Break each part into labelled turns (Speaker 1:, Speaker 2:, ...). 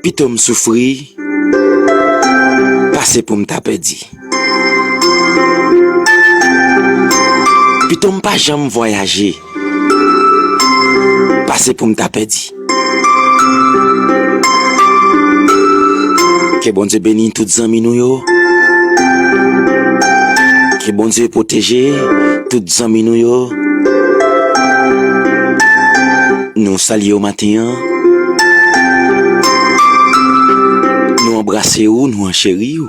Speaker 1: Pitom souffri, passé pour m'ta perdu. Pitom pas jamais voyager, passé pour m'ta perdu. Que bon Dieu bénisse toutes amis nous yo. Que bon Dieu protège toutes amis nous yo. Nous saluons au matin. Nous embrasser ou nous enchérir ou.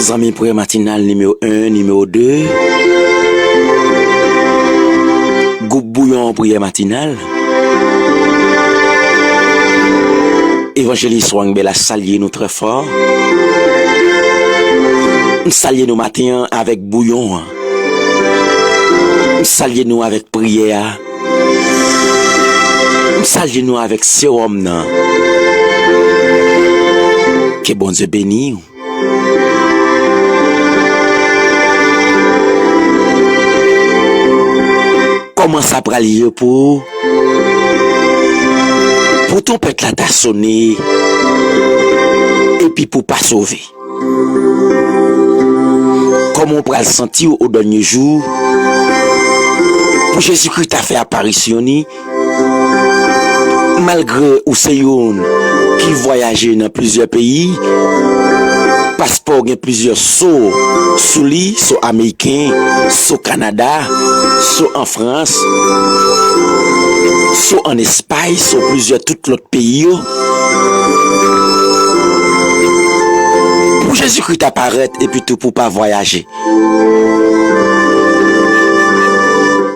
Speaker 1: Zami pour matinal numéro 1, numéro 2. Groupe bouillon prière matinale. Évangéliste Wangbela saluer nous très fort. Saluer nous matin avec bouillon. Saluer nous avec prière. Saluer nous avec sérum. Que bon Dieu bénisse. Comment ça pralier pour ton pète la t'a sonné et puis pour pas sauver. Comment on peut le sentir au dernier jour pour Jésus-Christ a fait apparition malgré ou c'est yon qui voyageait dans plusieurs pays, passeport gen plusieurs sauts sous lui, sauts américains, sauts Canada, sauts en France, sauts en Espagne, sauts plusieurs tout l'autre pays. Pour Jésus-Christ apparaître et puis tout pour pas voyager.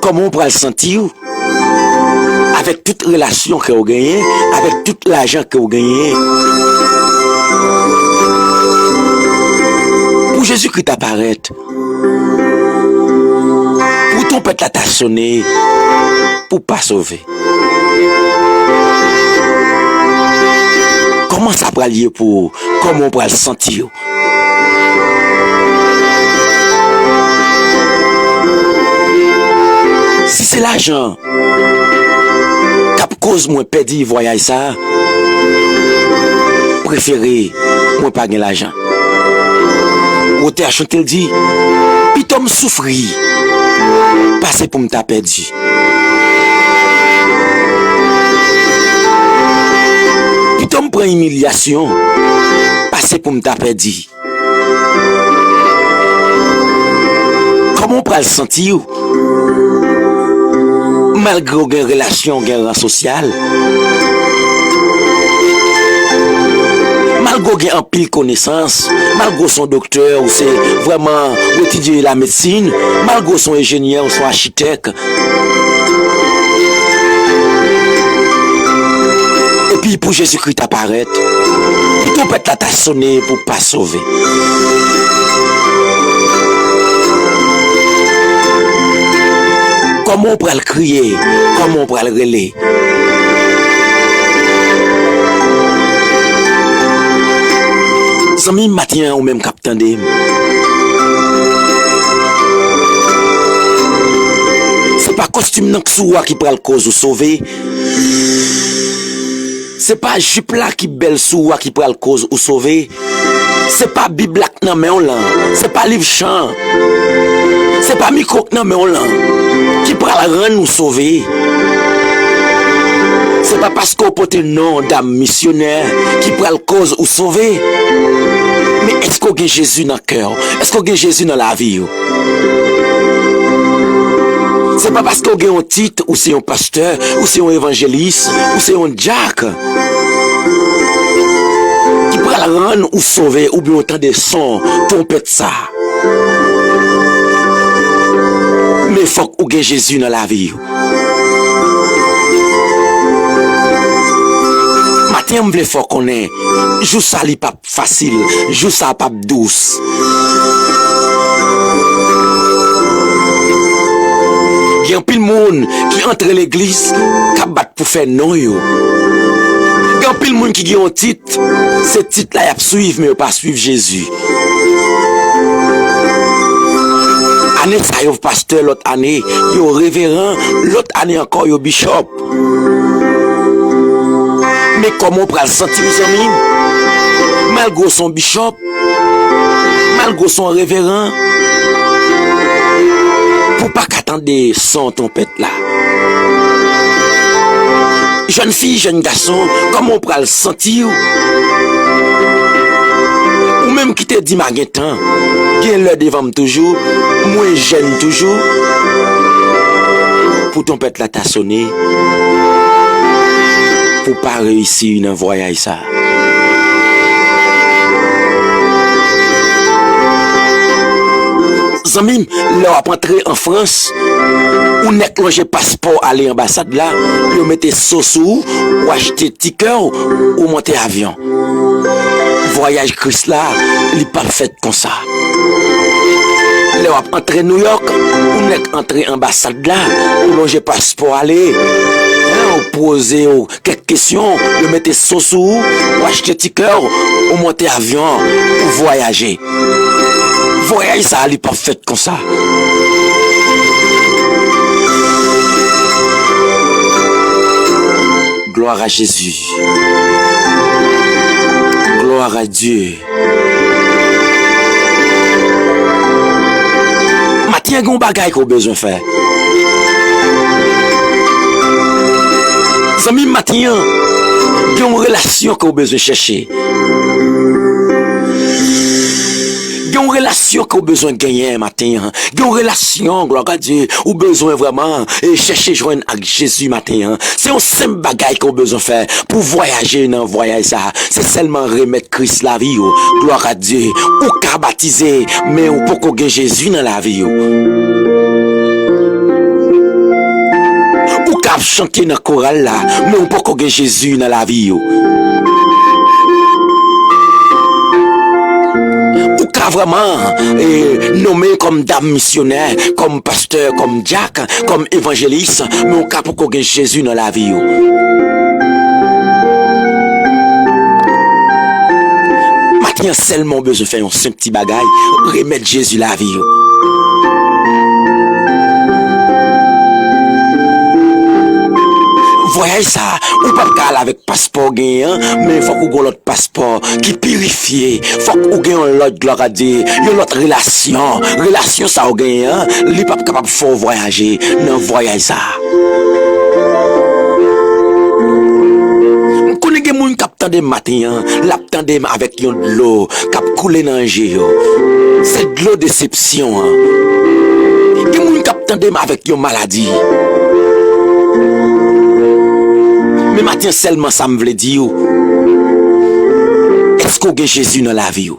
Speaker 1: Comment on peut le sentir? Avec toute relation que vous gagnez, avec tout l'argent que vous gagnez. Pour Jésus-Christ apparaître, pour ton pète la t'a sonné, pour pas sauver. Comment ça peut lier pour, comment on peut le sentir? Si c'est l'argent, cause moi perdu voyage ça, préféré moi pas gagner l'argent. Ou t'as chanté le dit, pitom souffri, passer pour m'ta perdu. Pitom prend humiliation, passer pour m'ta perdu. Comment on peut le sentir? Malgré une relation, une rang social, malgré un pile connaissance, malgré son docteur ou c'est vraiment étudier la médecine, malgré son ingénieur ou son architecte. Et puis pour Jésus-Christ apparaître, tout peut être sonné pour pas sauver. Comment on peut le crier? Comment on peut le relayer? Zami matin ou même capitaine de. C'est pas costume nan ksoua qui prend le cause ou sauver. C'est pas jupe là qui belle soua qui prend le cause ou sauver. C'est pas Bible nan mais on là. C'est pas livre chant. C'est pas micro nan mais on là. Qui prend la rendre nous sauver. C'est pas parce qu'on porte le nom d'âme missionnaire qui prend la cause ou sauver. Mais est-ce qu'on a Jésus dans le cœur? Est-ce qu'on a Jésus dans la vie? C'est pas parce qu'on a un titre ou c'est un pasteur ou c'est un évangéliste ou c'est un Jack qui prend la rendre ou sauver ou bien autant de sons trompette ça. Mais faut qu'on ait Jésus dans la vie. Matin, m'vle faut qu'on ait. Jou ça li pas facile, jou ça pas douce. Il y a un pile monde qui entre l'église, qui bat pour faire non yo. Il y a un pile monde qui a un titre, ce titre là y a suivre mais pas suivre Jésus. Année ça yo pasteur, l'autre année yo révérend, l'autre année encore yo bishop. Mais comment on peut le sentir, mes amis? Malgré son bishop, malgré son révérend, pour pas qu'attendre son tempête là. Jeune fille, jeune garçon, comment on peut le sentir? Ou même qui te dit ma temps, qui l'heure devant toujours, moi jeune toujours, pour tempête là t'a sonné, pour pas réussir un voyage ça. Zamim, là entrer en France, ou n'est que passeport aller ambassade là, vous mettez sous ou acheter ticket ou monter avion. Voyage Christ là, il pas fait comme ça. Là entrer New York, ou n'est qu'entrer ambassade là, ou loger passeport aller. Ou poser quelques questions, vous mettez sous ou acheter ticket ou monter avion ou voyager. Voyage ça, il pas fait comme ça. Gloire à Jésus. Gloire à Dieu. Matin, il y a un bagage qu'on a besoin de faire. Zami, matin, il y a une relation qu'on a besoin de chercher. Il y a une relation qu'on a besoin de gagner matin. Il y a une relation, gloire à Dieu, ou besoin vraiment et chercher joindre avec Jésus matin. C'est un simple bagage qu'on a besoin de faire pour voyager dans le voyage ça. C'est seulement remettre Christ la vie. Gloire à Dieu. Ou qu'à baptiser, mais ou pour qu'on gagne Jésus dans la vie. Ou qu'à chanter dans le choral là, mais ou pour qu'on gagne Jésus dans la vie. Vraiment nommé comme dame missionnaire, comme pasteur, comme diacre, comme évangéliste, mais on cap pour que Jésus dans la vie. Maintenant seulement besoin de faire un simple petit bagaille, remettre Jésus la vie. Voyez ça, ou pas aller avec passeport gagnant, mais il faut qu'on ait l'autre passeport qui purifie, faut qu'on ait l'autre gloire à Dieu, une autre relation, ça au gagnant, il n'est pas capable de faire voyager, non voyage ça. On connaît des gens qui attendent matin, l'attendent avec de l'eau, qui coule dans le géo. C'est de l'eau déception. Des gens qui attendent avec une maladie. Mais maintenant seulement ça me veut dire, est-ce qu'on a Jésus dans la vie?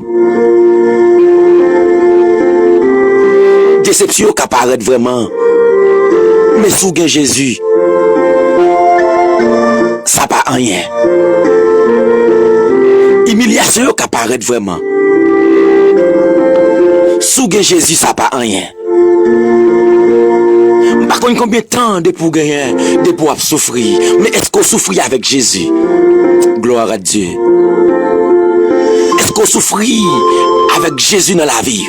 Speaker 1: Déception qui apparaît vraiment. Mais si on a Jésus, ça pas rien. Humiliation qui apparaît vraiment. Si on a Jésus, ça pas rien. Par contre, combien de temps de pour gagner, de pour souffrir? Mais est-ce qu'on souffre avec Jésus? Gloire à Dieu. Est-ce qu'on souffre avec Jésus dans la vie?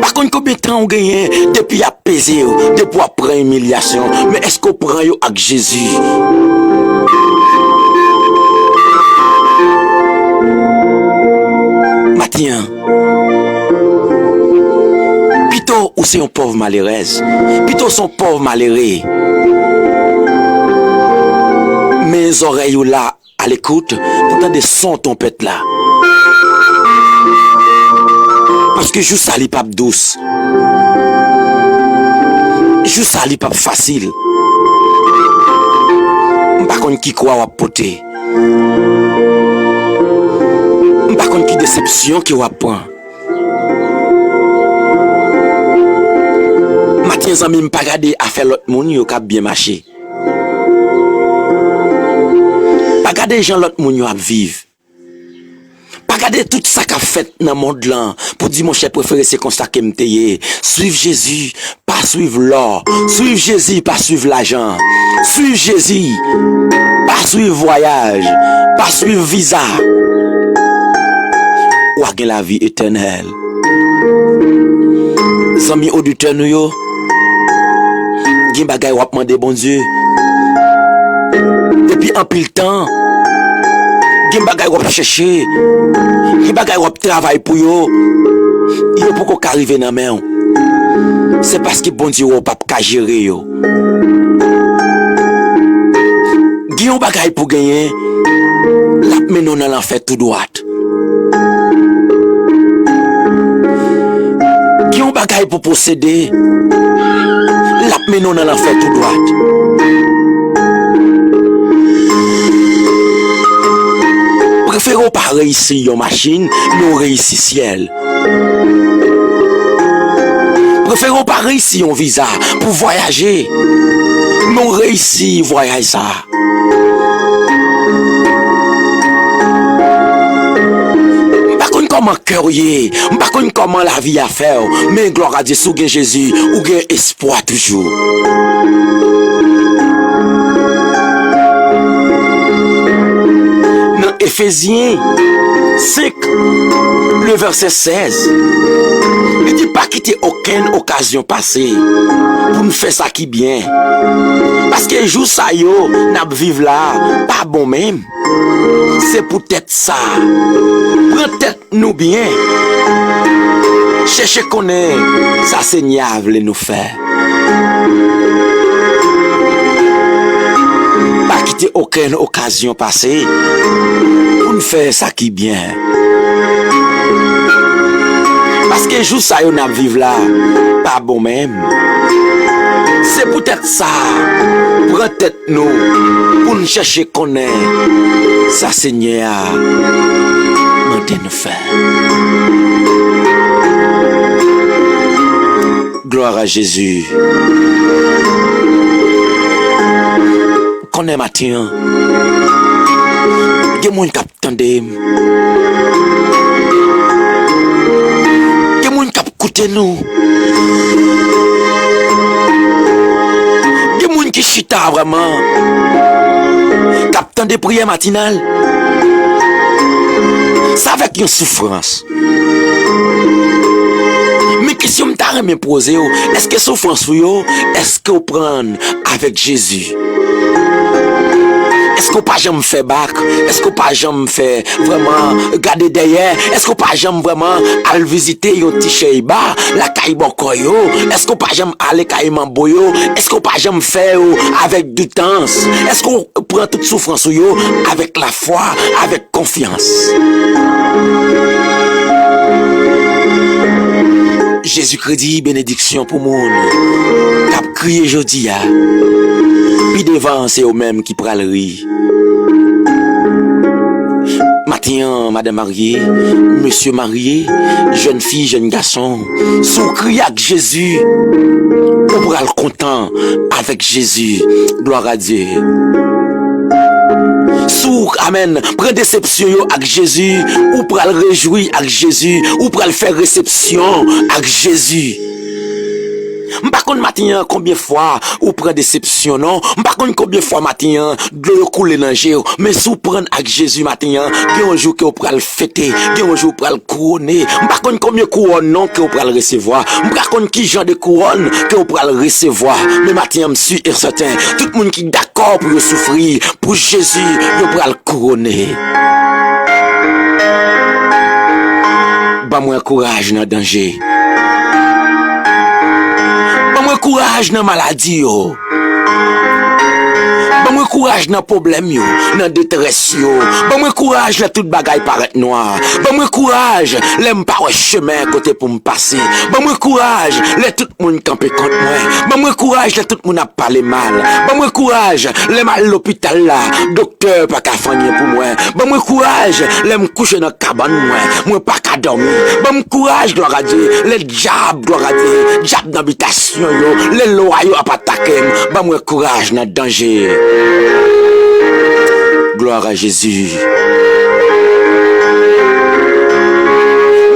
Speaker 1: Par contre, combien de temps on gagne depuis apaiser, depuis prendre humiliation? Mais est-ce qu'on prend avec Jésus? Matin. Plutôt ou c'est un pauvre malheureuse, plutôt son pauvre malheureux. Mes oreilles ou là à l'écoute, pourtant des sons tempête là. Parce que je sali pas douce. Je sali pas facile. Par contre qui croit à poter. Par contre qui déception qui va prendre. Matin zami m'pa regarder à faire l'autre monde yo ka bien marcher. Pas regarder gens l'autre monde yo a vivre. Pas regarder tout ça qu'a fait dans le monde là pour dire mon cher préféré c'est comme ça que m'teye. Suivre Jésus, pas suivre l'or. Suivre Jésus, pas suivre l'argent. Suivre Jésus, pas suivre voyage, pas suivre visa. Ou a la vie éternelle. Zami auditeur nous yo, gen bagay wap mande bon Dieu. Depuis un pile temps, gen bagay wap chercher, gen bagay wap travail pour yo. Yo pour qu'on arrive dans main. C'est parce que bon Dieu ou pas ka gérer yo. Gen yon bagay pour gagner, la menon dans l'enfer tout droit. Gen yon bagay pour posséder, la menon dans l'enfer tout droit. Préférons pas réussir yon machine, nous réussir ciel. Préférons pas réussir yon visa pour voyager, nous réussir voyage ça. Comment cœur y pas comment la vie à faire, mais gloire à Dieu sous Jésus ou gain espoir toujours. Dans Éphésiens 5, le verset 16, il dit pas quitter aucune occasion passée pour nous faire ça qui bien. Parce que jour ça yo, n'a vivre là, pas bon même. C'est peut-être ça. Peut-être nous bien. Cherchez qu'on est, ça Seigneur voulait nous faire. Pas quitter aucune occasion passée pour nous faire ça qui bien. Parce que jour ça yo n'a vivre là, pas bon même. C'est peut-être ça. Peut-être nous pour nous chercher qu'on est, ça Seigneur nous faire. Gloire à Jésus. Qu'on est matin, il y a moun k'ap tande, il y a moun k'ap koute nous, il y a moun qui chita vraiment, k'ap tande prière matinale. Ça avec une souffrance. Mais question me t'a me poser, est-ce que souffrance yo, est-ce que vous prendre avec Jésus? Est-ce que pas jamais fait bac? Est-ce que pas jamais fait vraiment garder derrière? Est-ce que pas jamais vraiment aller visiter yon petit cheiba, la caille bokoyo? Est-ce que pas jamais aller caille mamboyo? Est-ce que pas jamais faire avec du temps? Est-ce qu'on prend toute souffrance yo avec la foi, avec confiance? Jésus-Christ dit bénédiction pour monde. Cap crié jodi a. Puis devant c'est eux même qui pral rire. Matin, madame mariée, monsieur marié, jeune fille, jeune garçon, sous crier avec Jésus, on pourra le content avec Jésus. Gloire à Dieu. Sous, amen, prends déception avec Jésus, ou pour le réjouir avec Jésus, ou pour le faire réception avec Jésus. M'pas konn matin combien fois ou prend déception non, m'pas konn combien fois matin de l'eau couler dans jeu, mais sous prendre avec Jésus matin, gen un jour que ou pral fêter, gen un jour pral couronner, m'pas konn combien couronne non que ou pral recevoir, m'pas konn qui genre de couronne que ou pral recevoir, mais matin m'suis et certain, tout le monde qui d'accord pour souffrir pour Jésus, yo pral couronner. Ba moi courage dans danger. Courage dans maladie yo. Bon moi courage dans problème yo, dans détresse yo. Bon moi courage là tout bagaille paraît noir. Bon moi courage, l'aime pas au chemin côté pour me passer. Bon moi courage, les tout monde camper contre moi. Bon moi courage, là tout monde a parlé mal. Bon moi courage, les mal l'hôpital là, docteur pas qu'à fanyer pour moi. Bon moi courage, l'aime coucher dans cabane moi pas qu'à dormir. Bon moi courage gloire à Dieu, les diable gloire à Dieu, diable d'habitation yo, les lois yo a pas attaquer. Bon moi courage dans danger. Gloire à Jésus.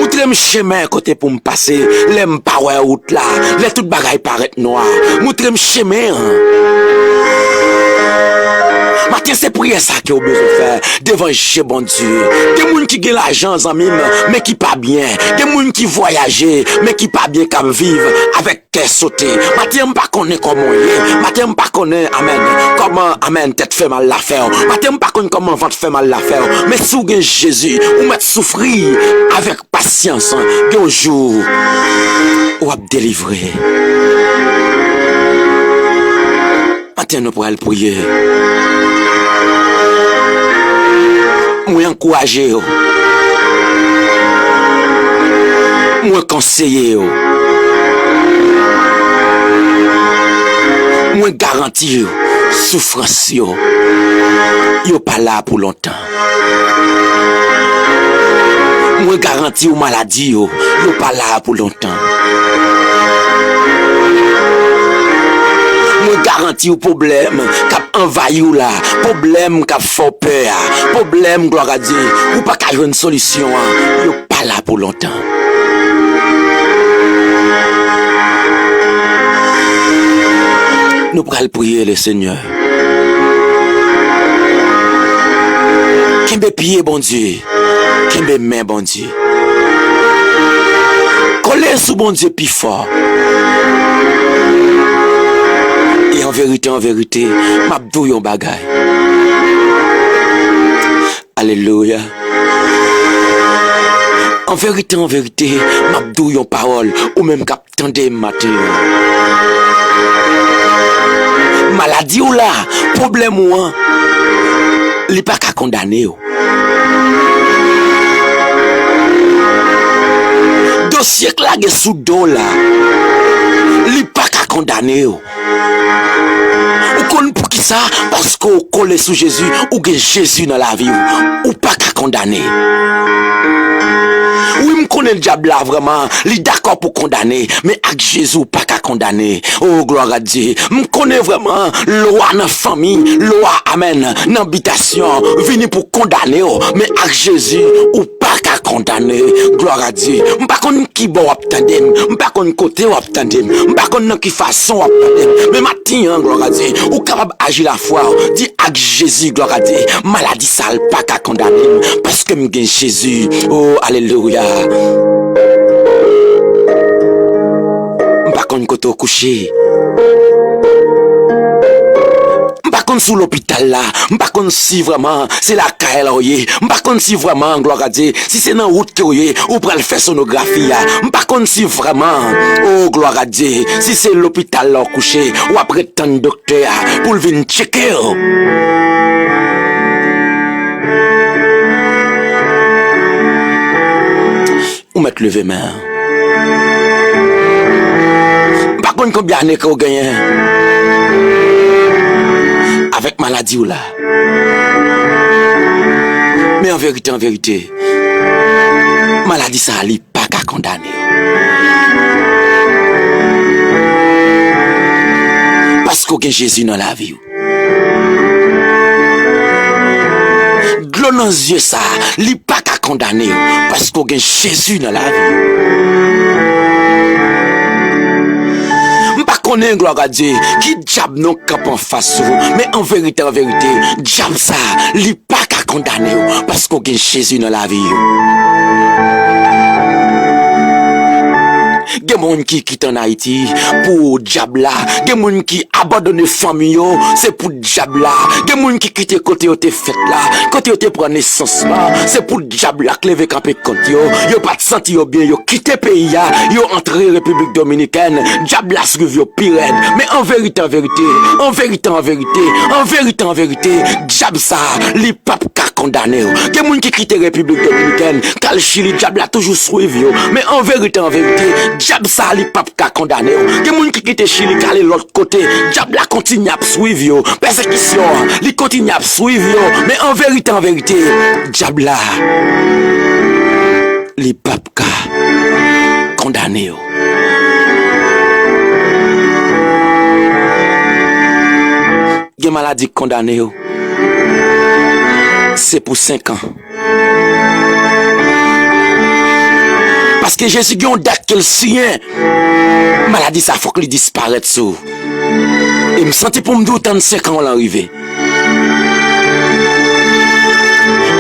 Speaker 1: Montrez-moi chemin côté pour me passer. L'aime pas ouais route là. Les toutes bagailles paraît noir. Montrez-moi chemin. Matin, c'est prier ça que vous besoin faire devant chez bon Dieu. Des gens qui ont l'argent, mais qui pas bien. Des gens qui voyagent, mais qui pas bien qu'à vivre avec qu'est sauté. Matin, je pas connaît comment il est. Matin, je pas connaît, amen, comment, amen, tête fait mal l'affaire. Matin, je pas connaît comment ventre fait mal l'affaire. Mais si vous avez Jésus, vous mettez souffrir avec patience. Un jour, vous va délivrer. Matin, nous pourrons prier. Moi encourager, moi conseiller, moi garantir souffrance yo pas là pour longtemps. Moi garantir maladie yo pas là pour longtemps. Moi garantis au problème cap envahi ou là, problème cap fort peur, problème gloire à Dieu, ou pas qu'à une solution, yo pas là pour longtemps. Nous pourrons prier le Seigneur. Kembe pied bon Dieu, kembe main bon Dieu. Coller sous bon Dieu plus fort. Et en vérité, m'abdou yon bagay. Alléluia. En vérité, m'abdou yon parole, ou même kap tande matin. Maladie ou là, problème ou an, li pas qu'à condamner ou. Dossier klage sous dos là, li pas qu'à condamner ou. Ou kon pour qui ça? Parce qu'on colle sous Jésus, ou gen Jésus dans la vie ou pas qu'à condamner. Oui, me connais le diable là vraiment, il est d'accord pour condamner, mais avec Jésus pas qu'à condamner. Oh gloire à Dieu, me connais vraiment loi dans famille, loi amen, dans habitation, venu pour condamner, mais avec Jésus ou pas qu'à condamner. Gloire à Dieu. M'pas konn qui bon attendem, m'pas konn côté ou attendem, m'pas konn dans qui façon attendem. Mais matin gloire à Dieu, ou capable agir la foi, dit avec Jésus gloire à Dieu, maladie sale pas qu'à condamner parce que m'gagne Jésus. Oh alléluia. M'pas konn côté coucher. M'pas konn sous l'hôpital là, m'pas konn si vraiment c'est la caille là oyé, m'pas konn si vraiment gloire à Dieu, si c'est dans route que oyé ou pral faire sonographie là, m'pas konn si vraiment oh gloire à Dieu, si c'est l'hôpital là couché ou après tant docteur pour venir checker. Ou mettre lever main. M'pas konn combien d'années que vous gagnez avec maladie ou là. Mais en vérité, maladie ça n'est pas qu'à condamner. Parce qu'on a Jésus dans la vie. De l'eau dans les yeux ça, n'est pas qu'à condamner. Parce qu'on a Jésus dans la vie. Connaît gloire à Dieu qui diable non cap en face mais en vérité diable ça li pas qu'à condamner parce qu'on gagne Jésus dans la vie. Gen moun qui quitte en Haïti pour diable là, gen moun qui abandonne famille c'est pour diable là, gen moun qui quitte côté où t'es fait là, côté où t'es prend naissance là, c'est pour diable là lever camper contre yo pas de senti yo bien yo quitter pays là, yo entrer République Dominicaine, diable là suivi yo pire. Mais en vérité diable ça li pas qu'à condamner. Gen moun qui quitte République Dominicaine, kal Chili diable là toujours suivi yo, mais en vérité diable ça li pas qu'à condamner. Gen moun qui quitte Chili kal l'autre côté, diable là continue à suivre yo, persécution li continue à suivre yo, mais en vérité diable là li pas qu'à condamner yo. Gen maladie condamné yo. C'est pour 5 ans. Parce que Jésus a une date qu'il signe. Maladie ça faut qu'il disparaisse sous. Et me sentais pour me dire autant de 5 ans l'arrivée.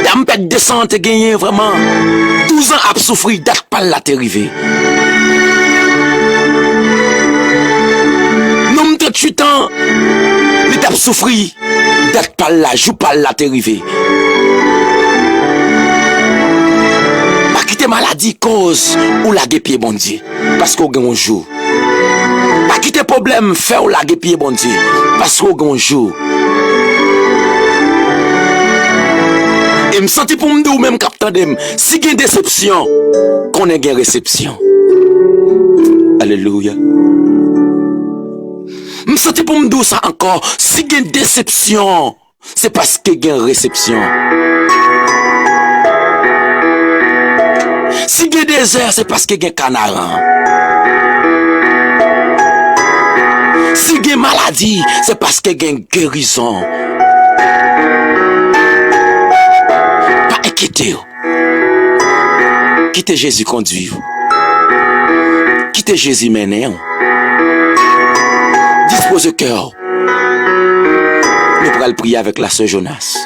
Speaker 1: Dame pète descend te gagné vraiment 12 ans à souffrir date pas la t'arrivé. Nom 38 ans l'étape souffrir date pas là joue pas la t'arrivé. Pas quitter maladie cause ou la pied bon Dieu parce qu'on gagne un jour. Pas quitter problème faire ou la pied bon Dieu parce qu'on gagne un jour. Et me senti pour me dire ou même capitaine si il y a une déception qu'on ait une réception. Alléluia. Me senti pour me dire ça encore si il y a une déception c'est parce qu'il y a une réception. Si il y a des désert c'est parce qu'il y a un canard. Si il y a une maladie c'est parce qu'il y a une guérison. Quittez Jésus conduire. Quittez Jésus mener. Dispose le cœur. Nous pourrons le prier avec la sœur Jonas.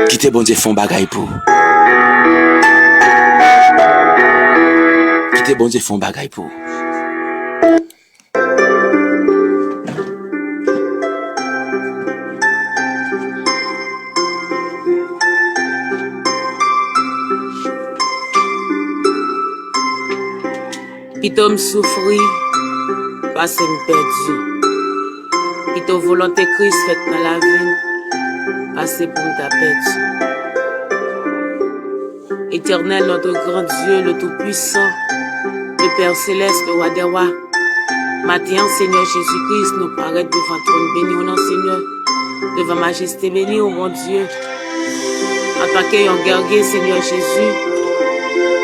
Speaker 1: Quittez bon Dieu font bagaille pour. Quittez bon Dieu font bagaille pour.
Speaker 2: Pito me souffrir, parce que me perdu. Pito volonté Christ faite dans la vie, parce que pour me perdu. Éternel, notre grand Dieu, le Tout-Puissant, le Père Céleste, le Roi des Rois. Matin, Seigneur Jésus-Christ, nous paraît devant trône béni, au nom Seigneur, devant Majesté béni, au mon Dieu. En tant qu'ayant guerrier, Seigneur Jésus,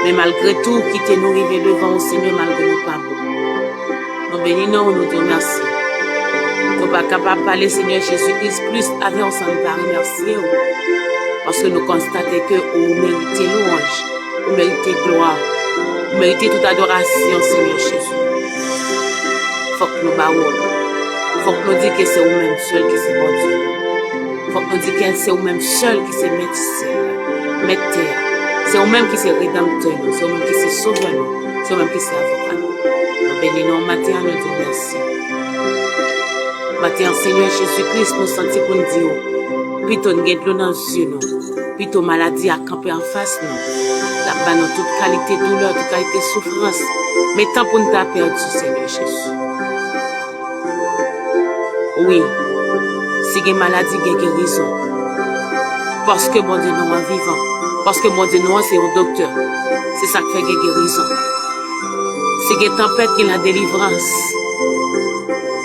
Speaker 2: mais malgré tout, quittez nous arriver devant au Seigneur malgré nous pas bon. Nous bénissons, nous te remercions. Nous ne sommes pas capables de parler, Seigneur Jésus-Christ, plus avec on s'en va remercier. Parce que nous constatons que vous méritez louange, vous méritez gloire, vous méritez toute adoration, Seigneur Jésus. Il faut que nous baillons. Il faut que nous disions que c'est vous-même seul qui c'est bon Dieu. Il faut que nous disions que c'est vous-même seul qui c'est mettre terre. C'est vous-même qui c'est rédempteur, c'est vous-même qui c'est sauveur, c'est vous-même qui c'est avocat. Nous bénissons matin, nous te remercions. Matin, Seigneur Jésus-Christ, nous sentons pour nous dire, plutôt nous avons dans les yeux, plutôt maladie à camper en face, nous. Là-bas, nous toute qualité de douleur, toute qualité de souffrance. Mais tant pour nous t'avoir perdu, Seigneur Jésus. Oui, si il y a maladie, il y a guérison. Parce que mon Dieu, nous sommes vivants. Parce que mon Dieu, nous, c'est un docteur. C'est ça qui fait guérison. C'est une tempête qui est la délivrance.